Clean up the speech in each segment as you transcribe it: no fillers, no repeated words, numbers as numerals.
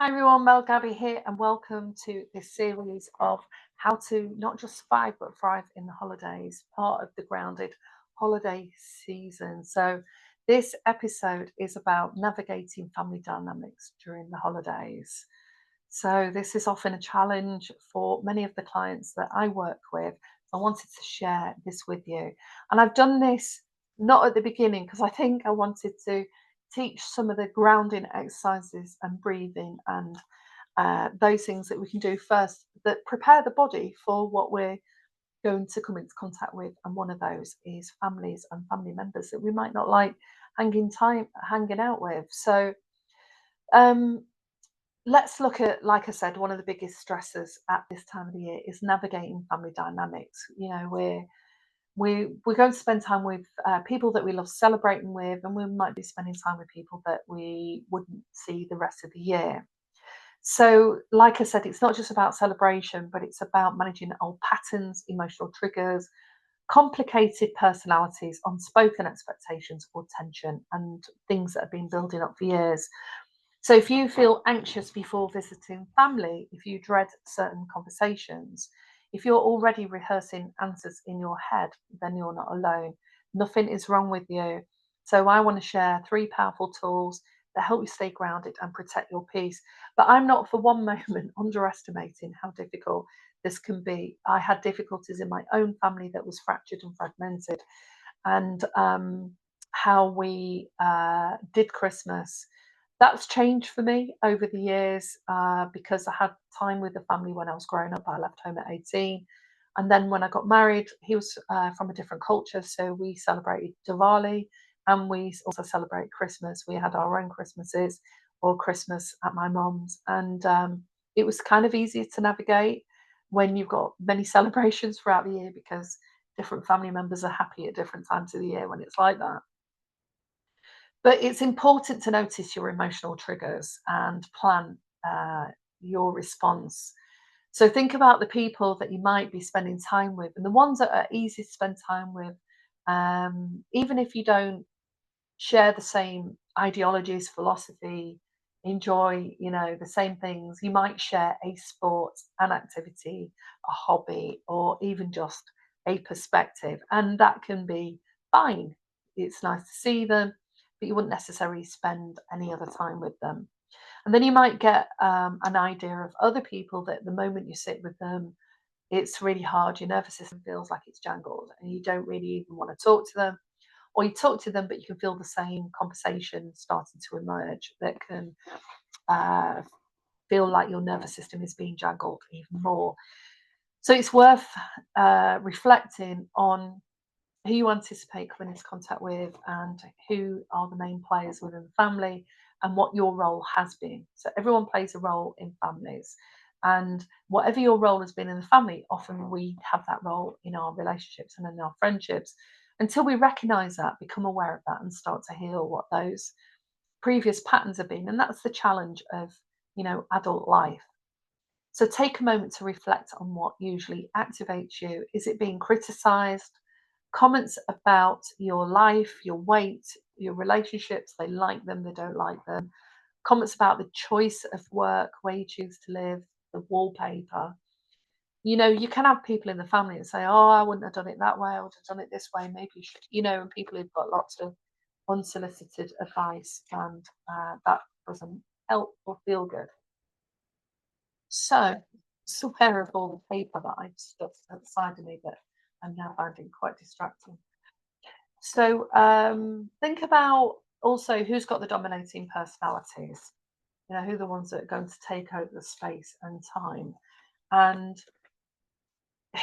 Hi everyone, Mel Gabbi here, and welcome to this series of how to not just survive but thrive in the holidays, part of the grounded holiday season. So, this episode is about navigating family dynamics during the holidays. So, this is often a challenge for many of the clients that I work with. I wanted to share this with you, and I've done this not at the beginning because I think I wanted to teach some of the grounding exercises and breathing and those things that we can do first that prepare the body for what we're going to come into contact with. And one of those is families and family members that we might not like hanging out with. So um, let's look at, like I said, one of the biggest stressors at this time of the year is navigating family dynamics. We're going to spend time with people that we love celebrating with, and we might be spending time with people that we wouldn't see the rest of the year. So, like I said, it's not just about celebration, but it's about managing old patterns, emotional triggers, complicated personalities, unspoken expectations or tension, and things that have been building up for years. So, if you feel anxious before visiting family, if you dread certain conversations, if you're already rehearsing answers in your head, then you're not alone. Nothing is wrong with you. So, I want to share three powerful tools that help you stay grounded and protect your peace. But I'm not for one moment underestimating how difficult this can be. I had difficulties in my own family that was fractured and fragmented, and how we did Christmas. That's changed for me over the years because I had time with the family when I was growing up. I left home at 18. And then when I got married, he was from a different culture. So we celebrated Diwali and we also celebrate Christmas. We had our own Christmases or Christmas at my mum's. And it was kind of easier to navigate when you've got many celebrations throughout the year because different family members are happy at different times of the year when it's like that. But it's important to notice your emotional triggers and plan your response. So think about the people that you might be spending time with and the ones that are easy to spend time with, even if you don't share the same ideologies, philosophy, enjoy, the same things. You might share a sport, an activity, a hobby, or even just a perspective, and that can be fine. It's nice to see them, but you wouldn't necessarily spend any other time with them. And then you might get an idea of other people that the moment you sit with them, it's really hard. Your nervous system feels like it's jangled, and you don't really even want to talk to them, or you talk to them, but you can feel the same conversation starting to emerge that can uh, feel like your nervous system is being juggled even more. So it's worth reflecting on who you anticipate coming into contact with and who are the main players within the family and what your role has been. So everyone plays a role in families. And whatever your role has been in the family, often we have that role in our relationships and in our friendships until we recognize that, become aware of that, and start to heal what those previous patterns have been. And that's the challenge of, adult life. So take a moment to reflect on what usually activates you. Is it being criticized? Comments about your life, your weight, your relationships, they like them, they don't like them. Comments about the choice of work, where you choose to live, the wallpaper. You can have people in the family that say, "Oh, I wouldn't have done it that way. I would have done it this way. Maybe you should," and people who've got lots of unsolicited advice, and that doesn't help or feel good. So, just aware of all the paper that I've stuck at the side of me that I'm now finding quite distracting. So, think about also who's got the dominating personalities. Who are the ones that are going to take over the space and time, and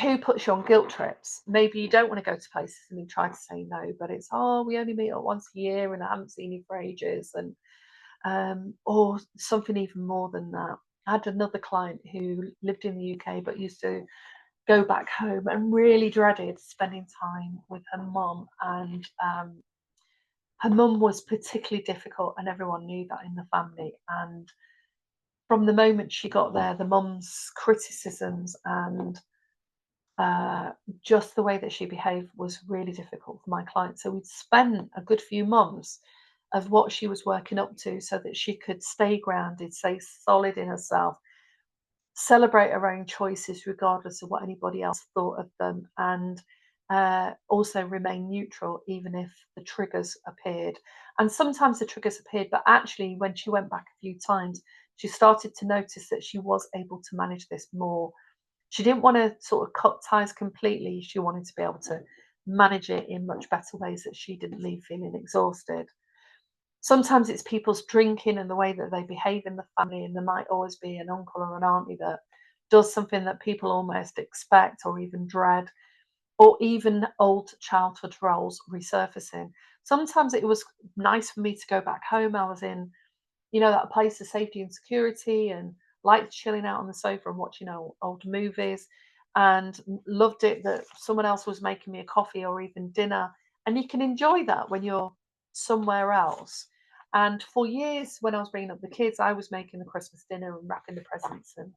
who puts you on guilt trips. Maybe you don't want to go to places and you try to say no, but it's, oh, we only meet up once a year and I haven't seen you for ages, and or something even more than that. I had another client who lived in the UK but used to go back home and really dreaded spending time with her mum. And her mum was particularly difficult, and everyone knew that in the family. And from the moment she got there, the mum's criticisms and just the way that she behaved was really difficult for my client. So we'd spent a good few months of what she was working up to so that she could stay grounded, stay solid in herself, celebrate her own choices regardless of what anybody else thought of them, and also remain neutral even if the triggers appeared. And sometimes the triggers appeared, but actually, when she went back a few times, she started to notice that she was able to manage this more. She didn't want to sort of cut ties completely. She wanted to be able to manage it in much better ways that she didn't leave feeling exhausted. Sometimes it's people's drinking and the way that they behave in the family, and there might always be an uncle or an auntie that does something that people almost expect or even dread, or even old childhood roles resurfacing. Sometimes it was nice for me to go back home. I was in, that place of safety and security, and liked chilling out on the sofa and watching old movies, and loved it that someone else was making me a coffee or even dinner. And you can enjoy that when you're somewhere else. And for years, when I was bringing up the kids, I was making the Christmas dinner and wrapping the presents and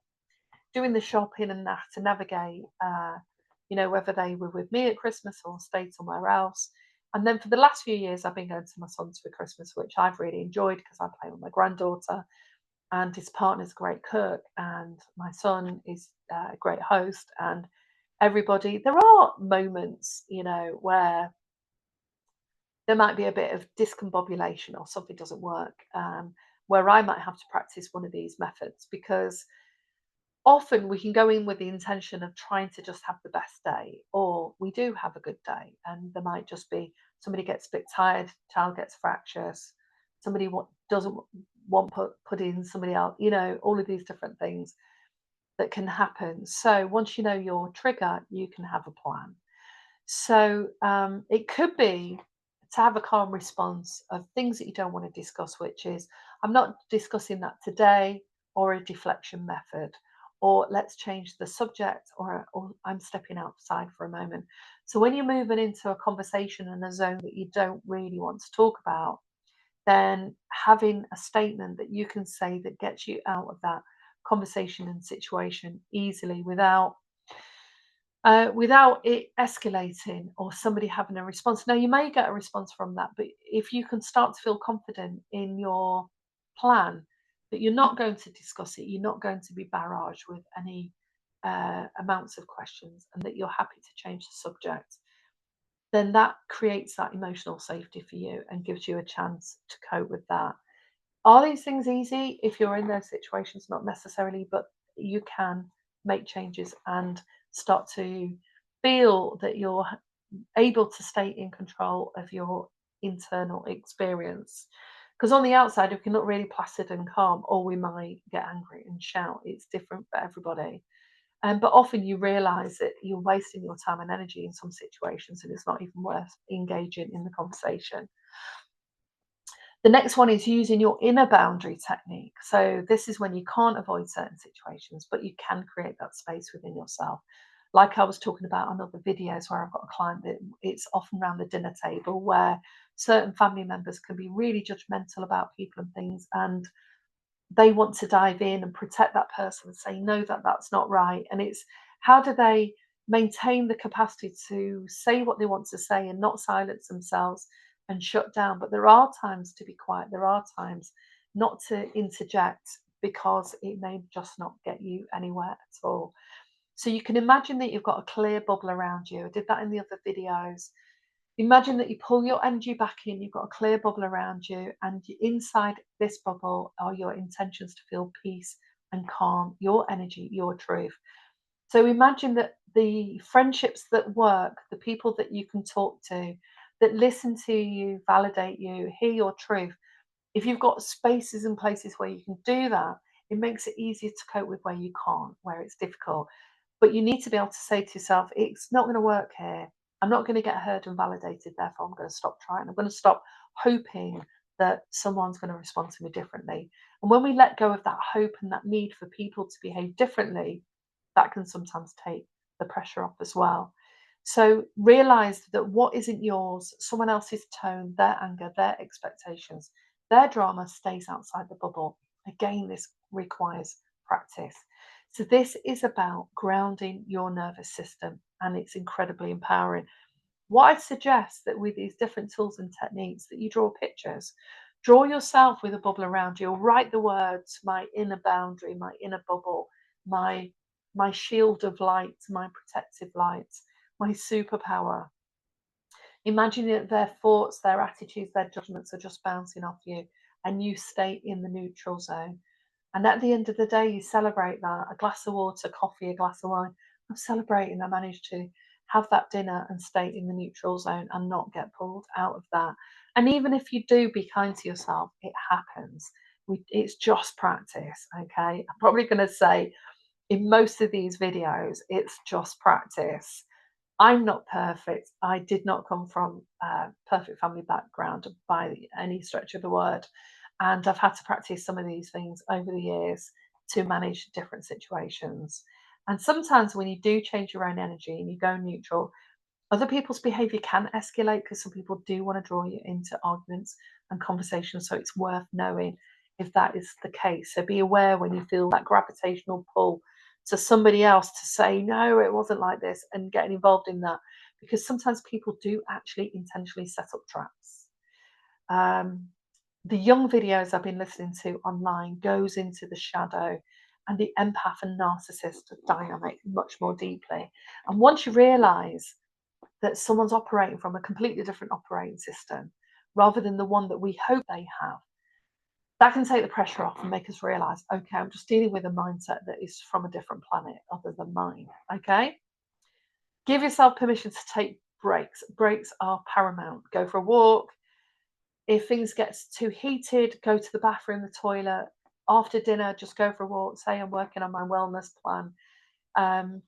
doing the shopping and that to navigate, whether they were with me at Christmas or stayed somewhere else. And then for the last few years, I've been going to my son's for Christmas, which I've really enjoyed because I play with my granddaughter, and his partner's a great cook, and my son is a great host, and everybody. There are moments, where there might be a bit of discombobulation or something doesn't work, where I might have to practice one of these methods, because often we can go in with the intention of trying to just have the best day, or we do have a good day, and there might just be somebody gets a bit tired, child gets fractious, somebody doesn't want put in, somebody else, all of these different things that can happen. So once you know your trigger, you can have a plan. So it could be to have a calm response of things that you don't want to discuss, which is, I'm not discussing that today, or a deflection method, or let's change the subject, or I'm stepping outside for a moment. So when you're moving into a conversation in a zone that you don't really want to talk about, then having a statement that you can say that gets you out of that conversation and situation easily without it escalating or somebody having a response. Now, you may get a response from that, but if you can start to feel confident in your plan, that you're not going to discuss it, you're not going to be barraged with any amounts of questions, and that you're happy to change the subject, then that creates that emotional safety for you and gives you a chance to cope with that. Are these things easy? If you're in those situations, not necessarily, but you can make changes and start to feel that you're able to stay in control of your internal experience. Because on the outside, we can look really placid and calm, or we might get angry and shout. It's different for everybody. But often you realize that you're wasting your time and energy in some situations, and it's not even worth engaging in the conversation. The next one is using your inner boundary technique. So this is when you can't avoid certain situations, but you can create that space within yourself. Like I was talking about on other videos where I've got a client that it's often around the dinner table where certain family members can be really judgmental about people and things, and they want to dive in and protect that person and say, no, that's not right. And it's, how do they maintain the capacity to say what they want to say and not silence themselves and shut down? But there are times to be quiet. There are times not to interject, because it may just not get you anywhere at all. So you can imagine that you've got a clear bubble around you. I did that in the other videos. Imagine that you pull your energy back in, you've got a clear bubble around you, and inside this bubble are your intentions to feel peace and calm, your energy, your truth. So imagine that the friendships that work, the people that you can talk to, that listen to you, validate you, hear your truth, if you've got spaces and places where you can do that, it makes it easier to cope with where you can't, where it's difficult. But you need to be able to say to yourself, it's not going to work here. I'm not going to get heard and validated. Therefore, I'm going to stop trying. I'm going to stop hoping that someone's going to respond to me differently. And when we let go of that hope and that need for people to behave differently, that can sometimes take the pressure off as well. So realize that what isn't yours, someone else's tone, their anger, their expectations, their drama stays outside the bubble. Again, this requires practice. So this is about grounding your nervous system, and it's incredibly empowering. What I'd suggest that with these different tools and techniques that you draw pictures. Draw yourself with a bubble around you, or write the words, my inner boundary, my inner bubble, my my shield of light, my protective light, my superpower. Imagine that their thoughts, their attitudes, their judgments are just bouncing off you, and you stay in the neutral zone. And at the end of the day, you celebrate that. A glass of water, coffee, a glass of wine. I'm celebrating I managed to have that dinner and stay in the neutral zone and not get pulled out of that. And even if you do, be kind to yourself. It happens. It's just practice, okay? I'm probably going to say in most of these videos, it's just practice. I'm not perfect. I did not come from a perfect family background by any stretch of the word. And I've had to practice some of these things over the years to manage different situations. And sometimes when you do change your own energy and you go neutral, other people's behavior can escalate because some people do want to draw you into arguments and conversations. So it's worth knowing if that is the case. So be aware when you feel that gravitational pull to somebody else to say, no, it wasn't like this, and getting involved in that, because sometimes people do actually intentionally set up traps. Um, the young videos I've been listening to online goes into the shadow and the empath and narcissist dynamic much more deeply. And once you realize that someone's operating from a completely different operating system rather than the one that we hope they have, that can take the pressure off and make us realize, okay, I'm just dealing with a mindset that is from a different planet other than mine. Okay. Give yourself permission to take breaks. Breaks are paramount. Go for a walk. If things get too heated, go to the bathroom, the toilet. After dinner, just go for a walk. Say I'm working on my wellness plan.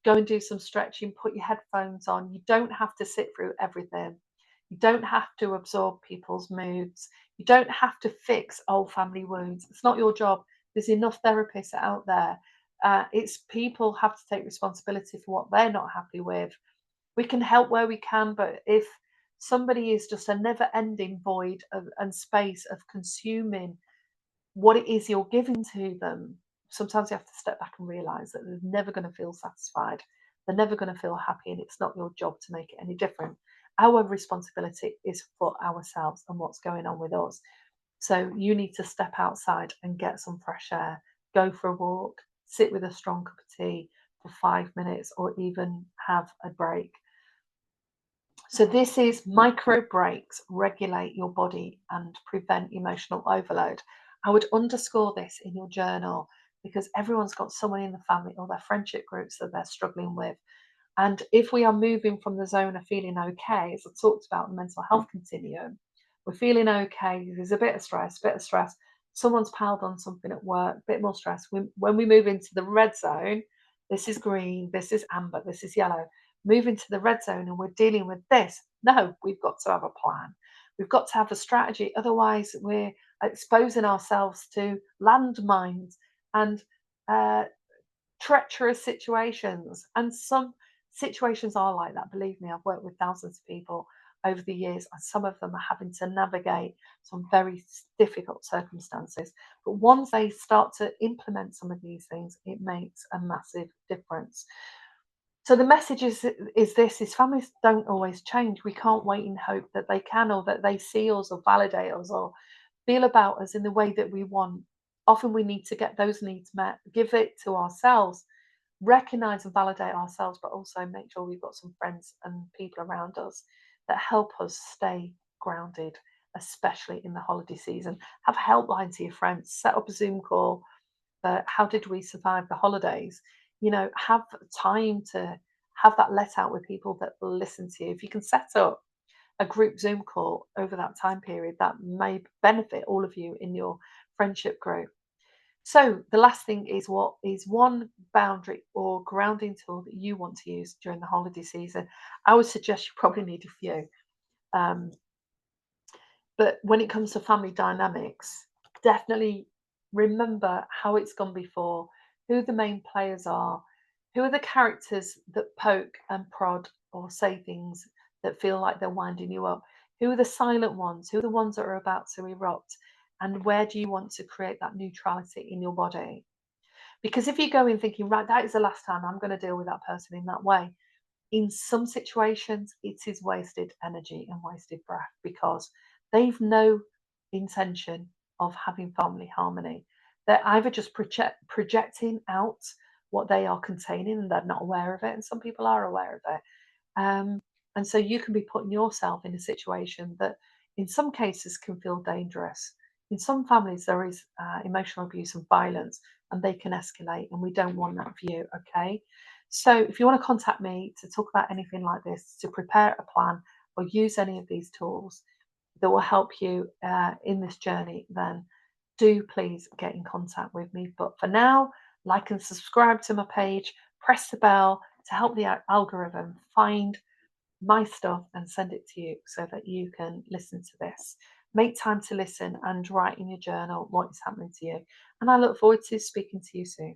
Go and do some stretching, put your headphones on. You don't have to sit through everything. You don't have to absorb people's moods. You don't have to fix old family wounds. It's not your job. There's enough therapists out there. It's people have to take responsibility for what they're not happy with. We can help where we can, but if somebody is just a never ending void and space of consuming what it is you're giving to them, sometimes you have to step back and realize that they're never going to feel satisfied. They're never going to feel happy, and it's not your job to make it any different. Our responsibility is for ourselves and what's going on with us. So you need to step outside and get some fresh air, go for a walk, sit with a strong cup of tea for 5 minutes, or even have a break. So this is micro breaks regulate your body and prevent emotional overload. I would underscore this in your journal because everyone's got someone in the family or their friendship groups that they're struggling with. And if we are moving from the zone of feeling okay, as I talked about the mental health continuum, we're feeling okay, there's a bit of stress, someone's piled on something at work, a bit more stress. When we move into the red zone, this is green, this is amber, this is yellow. Move into the red zone and we're dealing with this. No, we've got to have a plan. We've got to have a strategy. Otherwise, we're exposing ourselves to landmines and uh, treacherous situations. And some situations are like that. Believe me, I've worked with thousands of people over the years, and some of them are having to navigate some very difficult circumstances. But once they start to implement some of these things, it makes a massive difference. So the message is families don't always change. We can't wait and hope that they can, or that they see us or validate us or feel about us in the way that we want. Often we need to get those needs met, give it to ourselves, recognize and validate ourselves, but also make sure we've got some friends and people around us that help us stay grounded, especially in the holiday season. Have a helpline to your friends, set up a Zoom call. How did we survive the holidays? Have time to have that let out with people that will listen to you. If you can set up a group Zoom call over that time period, that may benefit all of you in your friendship group. So the last thing is, what is one boundary or grounding tool that you want to use during the holiday season? I would suggest you probably need a few. Um, but when it comes to family dynamics, definitely remember how it's gone before, who the main players are, who are the characters that poke and prod or say things that feel like they're winding you up, who are the silent ones, who are the ones that are about to erupt, and where do you want to create that neutrality in your body? Because if you go in thinking, right, that is the last time I'm going to deal with that person in that way, in some situations, it is wasted energy and wasted breath, because they've no intention of having family harmony. They're either just projecting out what they are containing and they're not aware of it, and some people are aware of it. And so you can be putting yourself in a situation that, in some cases, can feel dangerous. In some families, there is emotional abuse and violence, and they can escalate, and we don't want that for you, okay? So, if you want to contact me to talk about anything like this, to prepare a plan, or use any of these tools that will help you in this journey, then do please get in contact with me. But for now, like and subscribe to my page, press the bell to help the algorithm find my stuff and send it to you so that you can listen to this. Make time to listen and write in your journal what is happening to you. And I look forward to speaking to you soon.